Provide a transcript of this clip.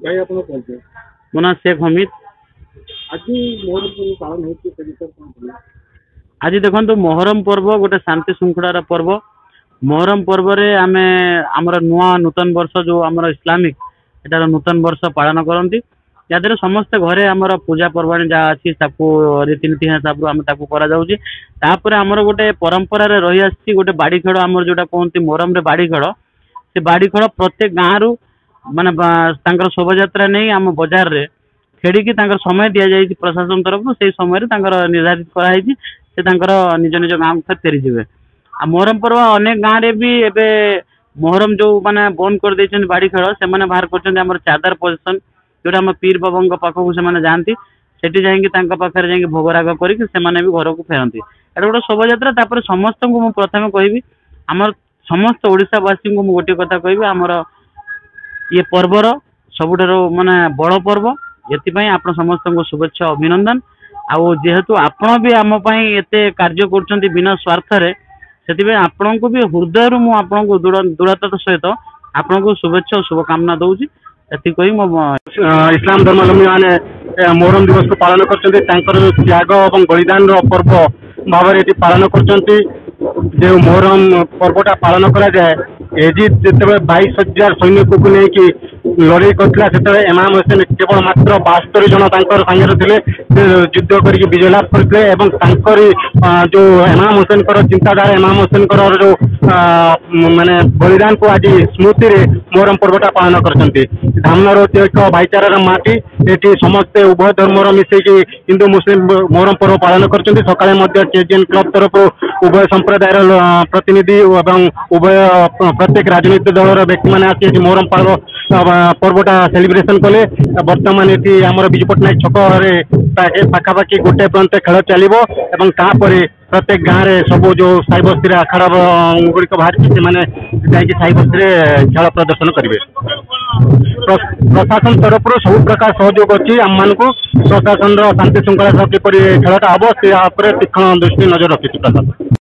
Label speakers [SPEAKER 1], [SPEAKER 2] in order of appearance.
[SPEAKER 1] भाई आप कौन थे?
[SPEAKER 2] ମୋ ନାଁ शेख हमीद।
[SPEAKER 1] आज मोहरम पर्व पालन होती है विषय कौन बोला?
[SPEAKER 2] आज देखो मोहरम पर्व गोटे शांति श्रृंखलार पर्व। मोहरम पर्व रे आमे आमर नुआ नूतन वर्ष जो आमर इस्लामिक एटार नूतन वर्ष पालन करती। यादे समस्ते घरे आमर पूजा पर्वाणी जहाँ अच्छी रीतिनीति हिसाब से करा जाउची। तापर आमर गोटे परंपरा रे रही आसी गोटे बाड़ी खेल आमर जोटा कहते मोहरम रे बाड़ी खेल। से बाड़ी खेल प्रत्येक गाँव रु माने शोभा यात्रा नहीं आम बजार रे खेड़ी समय दि जाए प्रशासन तरफ से समय निर्धारित कराई से निज निज गाँव फेर फेरीजे। आ मोहरम पर्व अनेक गाँव रे भी एबे मोहरम जो माने बंद कर देछन बाड़ी खेल से माने बाहर करछन हमर चादर पोजिशन जोटा हम पीर बाबा पाखक से जाती सेठी जाइए पाखे जाइए भोगराग करके भी घर को फेरती। एटा गोटे शोभा यात्रा। तापर समस्त को प्रथम कहबी आमर समस्त ओडिशावासी को गोटे कथा कहबी आमर ये पर्वर सबुठार माने बड़ पर्व। ये आप समस्त को शुभेच्छा अभिनंदन। आउ जेहेतु आपण भी आम एते कार्य कर बिना स्वार्थ रे से आपण को भी हृदय रु आपको दूरता सहित आपण को शुभेच्छा और शुभकामना दूसरी। कही
[SPEAKER 1] इस्लाम धर्मावलम्बी मैंने मोहरम दिवस को पालन कर त्याग और बलिदान पर्व भाव पालन कर जो मोहरम पर्वटा पालन करा जाए। एजी जिते 22,000 सैनिक को लेकिन लड़ाई करता से इमाम हुसैन केवल मात्र 72 जन सांगे थे युद्ध कर विजय लाभ करते जो इमाम हुसैन चिंताधारा इमाम हुसैन जो माने बलिदान को आज स्मृति रे मोहरम पर्वटा पालन कर धामनर एक भाईचारार माटी ये समस्ते उभय धर्मर मिसेकी हिंदू मुस्लिम मोहरम पर्व पालन कर केजीएन क्लब तरफ उभय संप्रदायर प्रतिनिधि और उभय प्रत्येक राजनीतिक दलर व्यक्ति मैंने आसी मोहरम पर्वटा सेलिब्रेशन कले। बर्तमान ये आमर विजु पट्टनायक छक पाखापाखि गोटे पर्यंत खेल चलो और प्रत्येक गाँव में सब जो साई बस्ती आखड़ा गुड़िक बाहर से साई बस्ती खेल प्रदर्शन करेंगे। प्रशासन तरफ सब प्रकार सहयोग अच्छी आम मान प्रशासन शांति श्रृंखला किपर खेलटा हम से तीक्ष्ण दृष्टि नजर रखी प्रशासन।